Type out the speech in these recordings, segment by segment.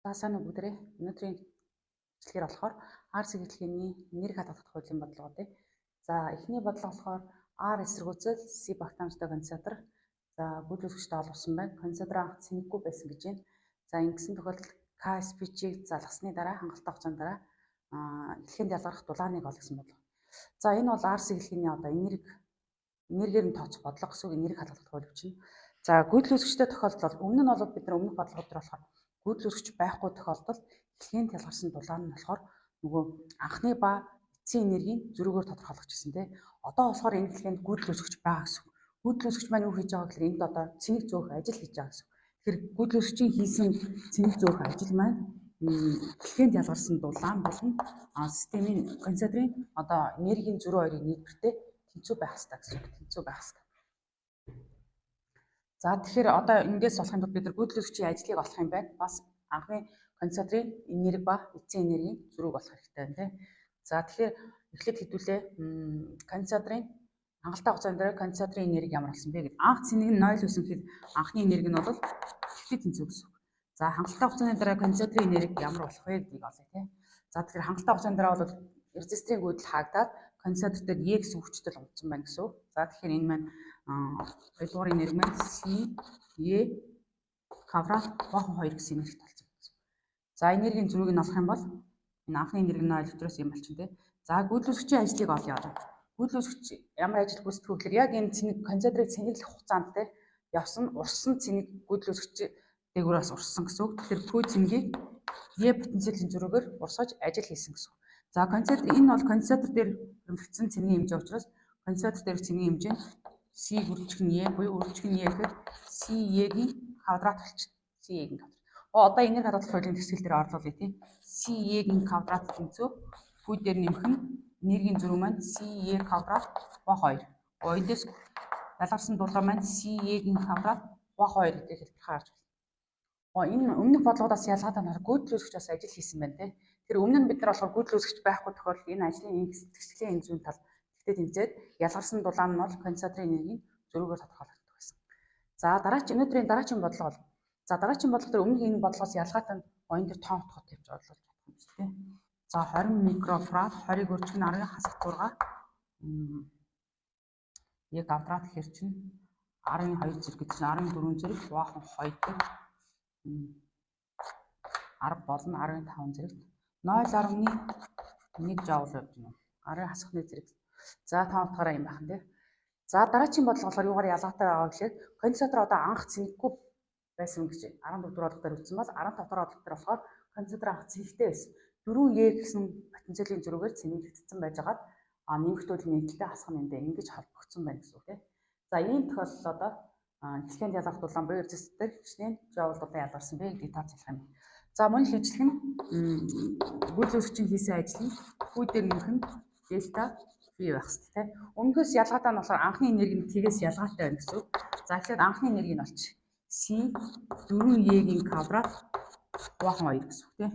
За сайн уу бүгдээрээ. Өнөөдрийн бичлэгээр болохоор R сэгэлгээний энерги хадгалах хуулийн бодлогоодыг. За эхний бодлого болохоор R эсэргүүцэл C багтаамжтай конденсатор. За бүл үзэгчтэй олгосон байна. Конденсатор анх цэнэггүй байсан гэж байна. За ингэсэн тохиолдолд KSP-ийг залгасны дараа хангалттай хугацааны дараа дэлхэнд ялгарх дулааныг олгосон бодлого. За энэ бол R сэгэлгээний одоо энергээр нь тооцох бодлого гэсэн энерги хадгалах хууль бичнэ. За гүйдэл үзэгчтэй тохиолдолд өмнө нь бол бид нар өмнөх бодлогод болохоор гүйдэл үзэгч байхгүй тохиолдолд дэлхийд ялгарсан дулаан нь болохоор нөгөө анхны ба эцсийн энергийн зөрүүгээр тодорхойлох гэсэн тийм. Одоо болохоор энэ дэлхийд гүйдэл үзэгч байгаа гэсэн. Гүйдэл үзэгч маань юу хийж байгаа гэхээр энд одоо цэник зөөх ажил хийж байгаа гэсэн. Тэгэхээр гүйдэл үзэгчийн хийсэн цэник зөөх ажил маань дэлхийд ялгарсан дулаан болон системийн конденсаторын одоо энергийн зөрүү хоёрыг нийлбэртээ тэнцүү байх хэрэгтэй гэсэн. Тэнцүү байх хэрэгтэй. За тэгэхээр одоо эндээс олохын тулд бид нар гүйдэл үзэгчийн ажлыг олох юм байна. Бас анхны конденсаторын энерги ба эцсийн энергийн зөрүүг олох хэрэгтэй байна тийм. За тэгэхээр эхлээд хэдүүлээ конденсаторын хангалттай хугацааны дараа конденсаторын энерги ямар болсон бэ гэдэг. Анх цэнийг нь 0 байсан гэхэд анхны энерги нь бол эхлээд тэнцүү гэсэн. За хангалттай хугацааны дараа конденсаторын энерги ямар болох вэ гэдгийг олъё тийм. За тэгэхээр хангалттай хугацааны дараа бол резисторын гүйдэл хаагдаад конденсатор дээр E гэсэн хүчтэй унтсан байна гэсэн. За тэгэхээр энэ маань хоёрдугаар энерги маань C E квадрат бахан 2 гэсэн энергит болсон байна. За энергийн зөрүүг нь олох юм бол энэ анхны энерги нь электроос юм болчихно тийм. За гүйдэл үзэгчийн ажлыг олъё одоо. Гүйдэл үзэгч ямар ажил гүйцэтгэх вэ гэхээр яг энэ цэник конденсаторыг цэнэглэх хугацаанд тийм явсан урссан цэник гүйдэл үзэгч дээгүүрээс урссан гэсэн. Тэгэхээр Q цэнийг E потенциалын зөрүүгээр урсгаж ажил хийсэн гэсэн. За конденсатор энэ бол конденсатор дээр өргөгдсөн цэнгийн хэмжээ учраас конденсатор дээр цэнгийн хэмжээ нь C үржих нь E буюу үржих нь E гэхэд C E-гийн квадрат болчихно. C E-гийн квадрат. Одоо энерги хадгалах хуулийн хэсгэл дээр орлуулъя тийм. C E-гийн квадрат тэнцүү Q дээр нэмэх нь энергийн зөрүү маань C E квадрат ба 2. Эндээс ялгарсан дулаан маань C E-гийн квадрат ба 2 гэдэг хэлбэрээр гарч байна. Энэ өмнөх бодлогоодаас ялгаатай нь гүйдэл үзэгчээс ажил хийсэн байна тийм. Тэр өмнө нь бид нар болохоор гүйдэл үзэгч байхгүй тохиолдолд энэ ажлын тэгшлийн энэ зүүн тал тэгтээ тэмцээд ялгарсан дулаан нь бол конденсаторын энергийн зөрүүгээр тодорхойлогддог байсан. За өнөөдрийн дараагийн бодлого бол дараагийн бодлого дээр өмнөх энэ бодлогоос ялгаатай нь оюун дээр тоон утгад тавьж орлуулж чадах юм шиг тийм. За 20 микрофарад 20-ыг өржих нь 10-ын хасах 6 E квадрат гэхэр чинь 10-2 зэрэг гэдэг чинь 14 зэрэг баахан 2 гэх 10 болно 15 зэрэг 0.1 жаул явж байна. 10-ын хасах 1 зэрэг. За тоон утгаараа юм байна тийм. За дараагийн бодлого болохоор юугаар ялгаатай байгаа гэхээр конденсатор одоо анх цэнэггүй байсан гэж 14 дугаар бодлого дээр үзсэн бол 15 дугаар бодлого дээр болохоор конденсатор анх цэнэгтэй байсан. 4E гэсэн потенциалын зөрүүгээр цэнэглэгдсэн байж байгаад нэмэгдүүл нийтлэлтэй хасах нэмдэ ингэж холбогдсон байна гэсэн үг тийм. За ийм тохиолдолд одоо дэлхийд ялгарх дулаан буюу резистор хичнээн жаулуудаа ялгарсан бэ гэдгийг тооцоолох юм. За мөн хийжлэх нь гүйдэл үзэгчийн хийсэн ажлын Q дээр нэмэх нь дельта V байх хэрэгтэй тийм. Өмнөхөөс ялгаатай нь болохоор анхны энерги нь T-гээс ялгаатай байна гэсэн. За тэгэхээр анхны энерги нь болчих C 4E-гийн квадрат баахан 2 гэсэн үг тийм.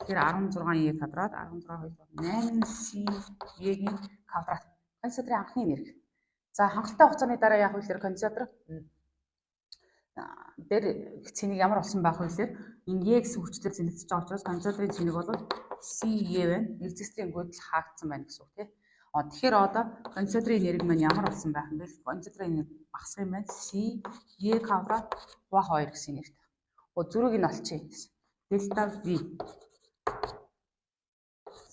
Тэгэхээр 16E квадрат 16 8C E-гийн квадрат конденсаторын анхны энерги. За хангалттай хугацааны дараа яах вэ гэхээр конденсатор дээр цэнийг ямар болсон байх вэ гэхээр энэ E гэсэн хүчээр цэнэгдэж байгаа учраас конденсаторын цэнийг бол C E байна. Резисторын гүйдэл хаагдсан байна гэсэн үг тийм. Тэгэхээр одоо конденсаторын энерги маань ямар болсон байх юм бэ? Конденсаторын энерги багасах юм байна. C E квадрат ба 2 гэсэн энергитэй. Зөрүүг нь олчих. Дельта V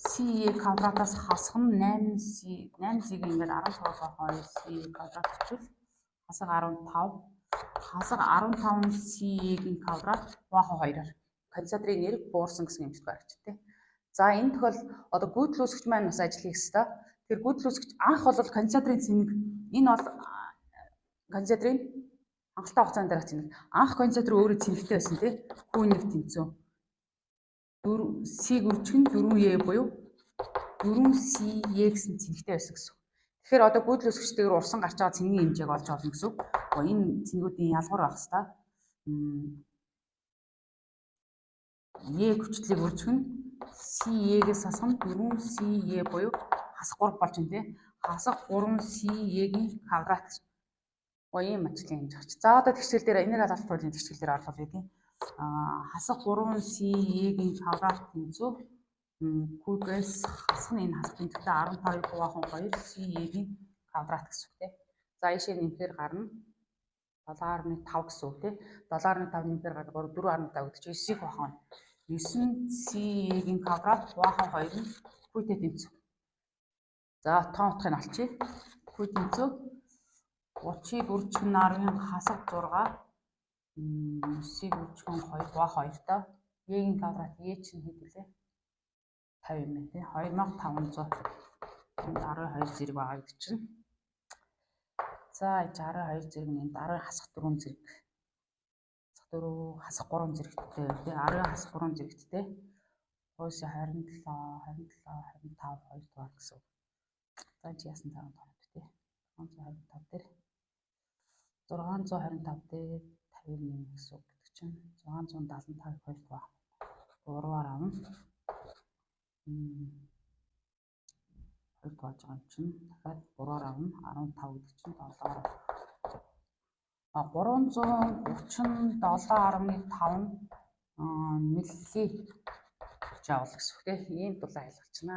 C E квадратаас хасах нь 8C-г ингээд 16 ба 2 C квадрат гэвэл хасаг 15 15C-ийн квадрат баахан 2-оор конденсаторын энерги буурсан гэсэн юмшиг гарч тийм. За энэ тохиолдолд одоо гүйдэл үзэгч маань бас ажил хийх ёстой. Тэр гүйдэл үзэгч анх бол конденсаторын цэнийг энэ бол конденсаторын хангалттай хугацааны дараа цэнийг анх конденсатор өөрөө цэнэгтэй байсан тийм. Q-ийг тэнцүү 4C үржих нь 4E буюу 4CE гэсэн цэнэгтэй байсан гэсэн. Тэгэхээр одоо гүйдэл үзэгчтэйгээр урсан гарч байгаа цэнгийн хэмжээг олж олно гэсэн. Энэ цэнгүүдийн ялгуур байх хэвээр. E хүчлийг үржих нь CE-гээс хасах нь 4CE буюу хасах 3 болж байна тийм. Хасах 3CE-гийн квадрат. Ийм ажлын хэмжээ гарч. За одоо тэгшэл дээр энерги хадгалах хуулийн тэгшэл дээр орлуулъя тийм. хасах 3 CE-ийн квадрат тэнцүү Q-гээс хасах нь энэ хасах тэнцвэртэй 15-ыг хуваах нь 2 CE-ийн квадрат гэсэн үг тий. За ийшээ нэмэхээр гарна 7.5 гэсэн үг тий. 7.5 нэмэхээр гарна 4.5 гэдэг чинь 9-ийг хуваах нь 9 CE-ийн квадрат хуваах нь 2 нь Q-тэй тэнцүү. За тоон утгыг олчих. Q тэнцүү 30-ыг үржих нарын хасах 6 9-ийг үржих 2 хуваах 2-той E-ийн квадрат E чинь хэд вүлээ? 50 юм байна тий. 2500 12 зэрэг байгаа гэдэг чинь. За 12 зэрэг нь 10 хасах 4 зэрэг. Хасах 3 зэрэгтэй тий. 10 хасах 3 зэрэгтэй. Хойс 27 25 2 дугаар гэсэн. За чи яасан 5 тоног тий. 625 дээр 625 дээр 50 нэмэх гэсэн үг гэдэг чинь 675 2 дугаар. 3-аар авна. 2 дугаар байгаа юм чинь дахиад 3-аар авна 15 гэдэг чинь 7-аар 337.5 милли жаул гэсэн үг тийм ийм дулаан айлгалчна.